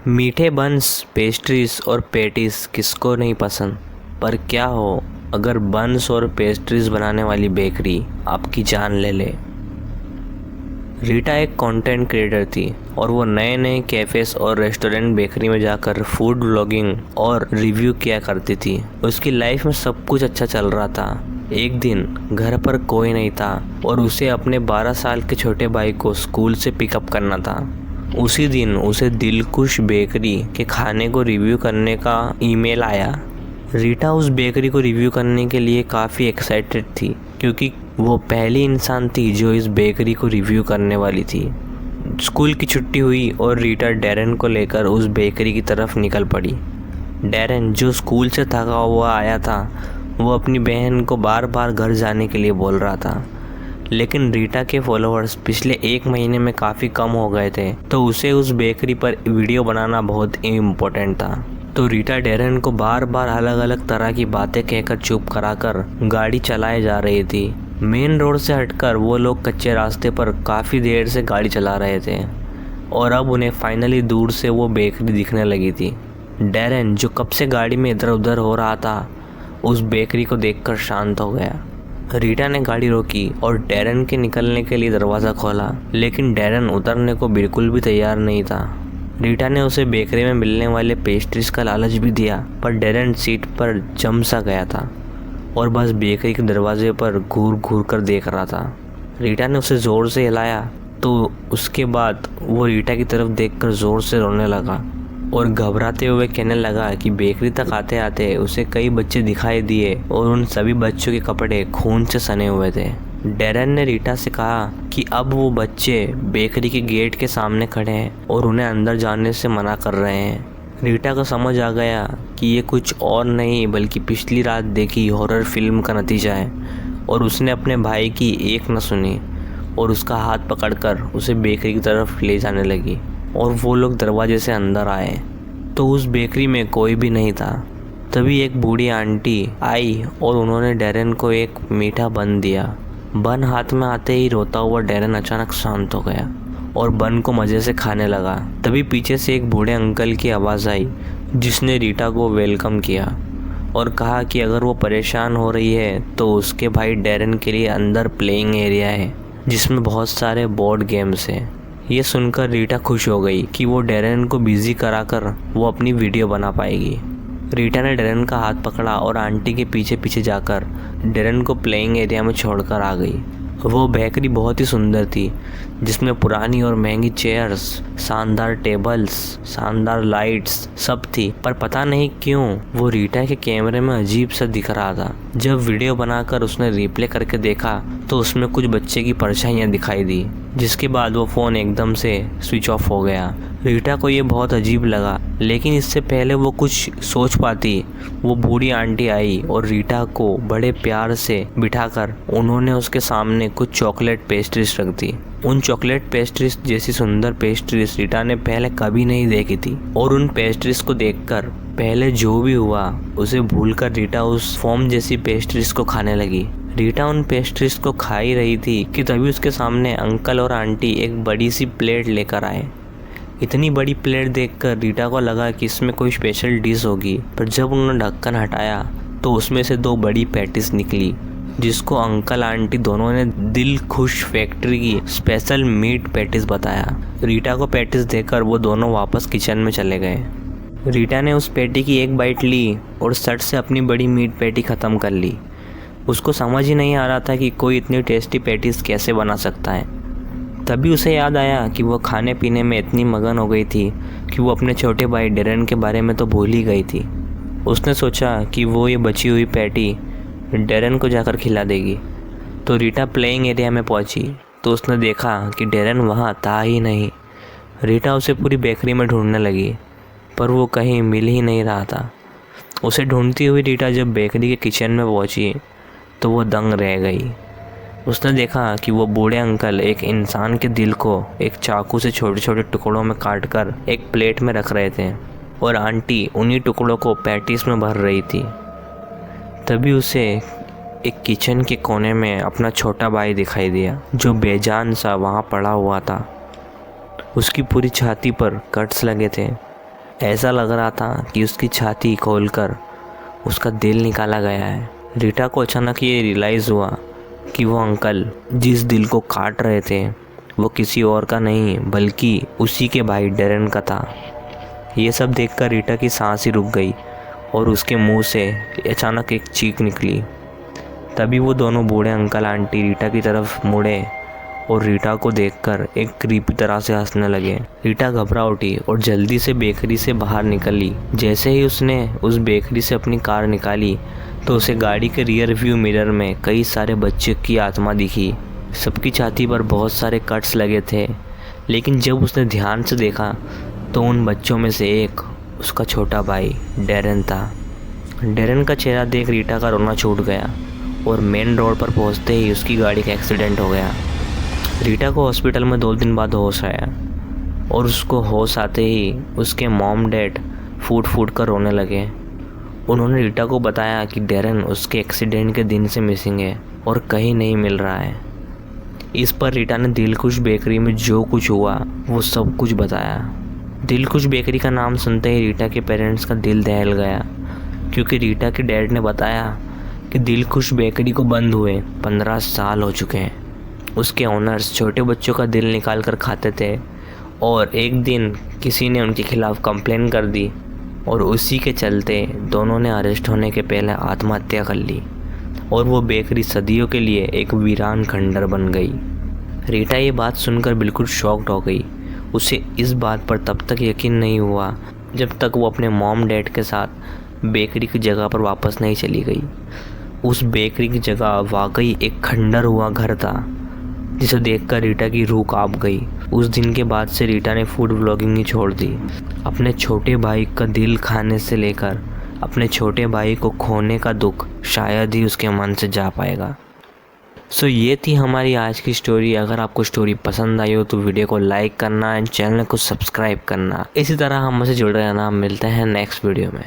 मीठे buns, pastries और patties किसको नहीं पसंद। पर क्या हो अगर बन्स और पेस्ट्रीज बनाने वाली बेकरी आपकी जान ले ले। रीटा एक कंटेंट क्रिएटर थी और वो नए नए कैफ़ेज़ और रेस्टोरेंट बेकरी में जाकर फूड व्लॉगिंग और रिव्यू किया करती थी। उसकी लाइफ में सब कुछ अच्छा चल रहा था। एक दिन घर पर कोई नहीं था और उसे अपने 12 साल के छोटे भाई को स्कूल से पिकअप करना था। उसी दिन उसे दिलखुश बेकरी के खाने को रिव्यू करने का ईमेल आया। रीटा उस बेकरी को रिव्यू करने के लिए काफ़ी एक्साइटेड थी क्योंकि वो पहली इंसान थी जो इस बेकरी को रिव्यू करने वाली थी। स्कूल की छुट्टी हुई और रीटा डैरेन को लेकर उस बेकरी की तरफ निकल पड़ी। डैरेन जो स्कूल से थका हुआ आया था, वो अपनी बहन को बार बार घर जाने के लिए बोल रहा था, लेकिन रीटा के फॉलोअर्स पिछले एक महीने में काफ़ी कम हो गए थे, तो उसे उस बेकरी पर वीडियो बनाना बहुत इम्पोर्टेंट था। तो रीटा डैरेन को बार बार अलग अलग तरह की बातें कहकर चुप कराकर गाड़ी चलाए जा रही थी। मेन रोड से हटकर वो लोग कच्चे रास्ते पर काफ़ी देर से गाड़ी चला रहे थे और अब उन्हें फाइनली दूर से वो बेकरी दिखने लगी थी। डैरेन जो कब से गाड़ी में इधर उधर हो रहा था, उस बेकरी को देखकर शांत हो गया। रीटा ने गाड़ी रोकी और डैरेन के निकलने के लिए दरवाज़ा खोला, लेकिन डैरेन उतरने को बिल्कुल भी तैयार नहीं था। रीटा ने उसे बेकरी में मिलने वाले पेस्ट्रीज का लालच भी दिया, पर डैरेन सीट पर जम सा गया था और बस बेकरी के दरवाजे पर घूर घूर कर देख रहा था। रीटा ने उसे ज़ोर से हिलाया तो उसके बाद वो रीटा की तरफ देखकर ज़ोर से रोने लगा और घबराते हुए कहने लगा कि बेकरी तक आते आते उसे कई बच्चे दिखाई दिए और उन सभी बच्चों के कपड़े खून से सने हुए थे। डैरेन ने रीटा से कहा कि अब वो बच्चे बेकरी के गेट के सामने खड़े हैं और उन्हें अंदर जाने से मना कर रहे हैं। रीटा को समझ आ गया कि ये कुछ और नहीं बल्कि पिछली रात देखी हॉरर फिल्म का नतीजा है, और उसने अपने भाई की एक न सुनी और उसका हाथ पकड़कर उसे बेकरी की तरफ ले जाने लगी और वो लोग दरवाजे से अंदर आए तो उस बेकरी में कोई भी नहीं था। तभी एक बूढ़ी आंटी आई और उन्होंने डैरेन को एक मीठा बन दिया। बन हाथ में आते ही रोता हुआ डैरेन अचानक शांत हो गया और बन को मज़े से खाने लगा। तभी पीछे से एक बूढ़े अंकल की आवाज़ आई जिसने रीटा को वेलकम किया और कहा कि अगर वो परेशान हो रही है तो उसके भाई डैरेन के लिए अंदर प्लेइंग एरिया है जिसमें बहुत सारे बोर्ड गेम्स हैं। ये सुनकर रीटा खुश हो गई कि वो डैरेन को बिज़ी कराकर वो अपनी वीडियो बना पाएगी। रीटा ने डैरेन का हाथ पकड़ा और आंटी के पीछे पीछे जाकर डैरेन को प्लेइंग एरिया में छोड़कर आ गई। वो बेकरी बहुत ही सुंदर थी जिसमें पुरानी और महंगी चेयर्स, शानदार टेबल्स, शानदार लाइट्स सब थी, पर पता नहीं क्यों वो रीटा के कैमरे में अजीब सा दिख रहा था। जब वीडियो बनाकर उसने रिप्ले करके देखा तो उसमें कुछ बच्चे की परछाइयाँ दिखाई दी, जिसके बाद वो फ़ोन एकदम से स्विच ऑफ हो गया। रीटा को ये बहुत अजीब लगा, लेकिन इससे पहले वो कुछ सोच पाती, वो बूढ़ी आंटी आई और रीटा को बड़े प्यार से बिठाकर उन्होंने उसके सामने कुछ चॉकलेट पेस्ट्रीज रख दी। उन चॉकलेट पेस्ट्रीज जैसी सुंदर पेस्ट्रीज रीटा ने पहले कभी नहीं देखी थी और उन पेस्ट्रीज को देखकर पहले जो भी हुआ उसे भूलकर रीटा उस फोम जैसी पेस्ट्रीज को खाने लगी। रीटा उन पेस्ट्रीज को खा ही रही थी कि तभी उसके सामने अंकल और आंटी एक बड़ी सी प्लेट लेकर आए। इतनी बड़ी प्लेट देखकर रीटा को लगा कि इसमें कोई स्पेशल डिश होगी, पर जब उन्होंने ढक्कन हटाया तो उसमें से 2 बड़ी पैटीज निकली जिसको अंकल आंटी दोनों ने दिल खुश फैक्ट्री की स्पेशल मीट पैटीज बताया। रीटा को पैटीज देकर वो दोनों वापस किचन में चले गए। रीटा ने उस पैटी की एक बाइट ली और सट से अपनी बड़ी मीट पैटी ख़त्म कर ली। उसको समझ ही नहीं आ रहा था कि कोई इतनी टेस्टी पैटीज कैसे बना सकता है। तभी उसे याद आया कि वो खाने पीने में इतनी मगन हो गई थी कि वो अपने छोटे भाई डैरेन के बारे में तो भूल ही गई थी। उसने सोचा कि वो ये बची हुई पैटी डैरेन को जाकर खिला देगी। तो रीटा प्लेइंग एरिया में पहुंची तो उसने देखा कि डैरेन वहाँ था ही नहीं। रीटा उसे पूरी बेकरी में ढूंढने लगी, पर वो कहीं मिल ही नहीं रहा था। उसे ढूंढती हुई रीटा जब बेकरी के किचन में पहुंची तो वो दंग रह गई। उसने देखा कि वो बूढ़े अंकल एक इंसान के दिल को एक चाकू से छोटे छोटे टुकड़ों में काटकर एक प्लेट में रख रहे थे और आंटी उन्हीं टुकड़ों को पैटीज में भर रही थी। तभी उसे एक किचन के कोने में अपना छोटा भाई दिखाई दिया जो बेजान सा वहाँ पड़ा हुआ था। उसकी पूरी छाती पर कट्स लगे थे ऐसा लग रहा था कि उसकी छाती खोलकर उसका दिल निकाला गया है। रीटा को अचानक ये रियलाइज़ हुआ कि वो अंकल जिस दिल को काट रहे थे वो किसी और का नहीं बल्कि उसी के भाई डेरेन का था। ये सब देखकर रीटा की सांस ही रुक गई और उसके मुंह से अचानक एक चीख निकली। तभी वो दोनों बूढ़े अंकल आंटी रीटा की तरफ मुड़े और रीटा को देखकर एक क्रीपी तरह से हंसने लगे। रीटा घबरा उठी और जल्दी से बेकरी से बाहर निकली। जैसे ही उसने उस बेकरी से अपनी कार निकाली तो उसे गाड़ी के रियर व्यू मिरर में कई सारे बच्चे की आत्मा दिखी। सबकी छाती पर बहुत सारे कट्स लगे थे, लेकिन जब उसने ध्यान से देखा तो उन बच्चों में से एक उसका छोटा भाई डेरेन था। डेरेन का चेहरा देख रीटा का रोना छूट गया और मेन रोड पर पहुंचते ही उसकी गाड़ी का एक्सीडेंट हो गया। रीटा को हॉस्पिटल में 2 दिन बाद होश आया और उसको होश आते ही उसके मॉम डैड फूट फूट कर रोने लगे। उन्होंने रीटा को बताया कि डेरेन उसके एक्सीडेंट के दिन से मिसिंग है और कहीं नहीं मिल रहा है। इस पर रीटा ने दिलखुश बेकरी में जो कुछ हुआ वो सब कुछ बताया। दिलखुश बेकरी का नाम सुनते ही रीटा के पेरेंट्स का दिल दहल गया, क्योंकि रीटा के डैड ने बताया कि दिलखुश बेकरी को बंद हुए 15 साल हो चुके हैं। उसके ओनर्स छोटे बच्चों का दिल निकाल कर खाते थे और एक दिन किसी ने उनके खिलाफ़ कंप्लेन कर दी और उसी के चलते दोनों ने अरेस्ट होने के पहले आत्महत्या कर ली और वो बेकरी सदियों के लिए एक वीरान खंडर बन गई। रीटा ये बात सुनकर बिल्कुल शॉक्ड हो गई। उसे इस बात पर तब तक यकीन नहीं हुआ जब तक वो अपने मॉम डैड के साथ बेकरी की जगह पर वापस नहीं चली गई। उस बेकरी की जगह वाकई एक खंडर हुआ घर था, जिसे देखकर रीटा की रूह कांप गई। उस दिन के बाद से रीटा ने फूड व्लॉगिंग ही छोड़ दी। अपने छोटे भाई का दिल खाने से लेकर अपने छोटे भाई को खोने का दुख शायद ही उसके मन से जा पाएगा। सो ये थी हमारी आज की स्टोरी। अगर आपको स्टोरी पसंद आई हो तो वीडियो को लाइक करना एंड चैनल को सब्सक्राइब करना। इसी तरह हमसे जुड़ रहना। मिलते हैं नेक्स्ट वीडियो में।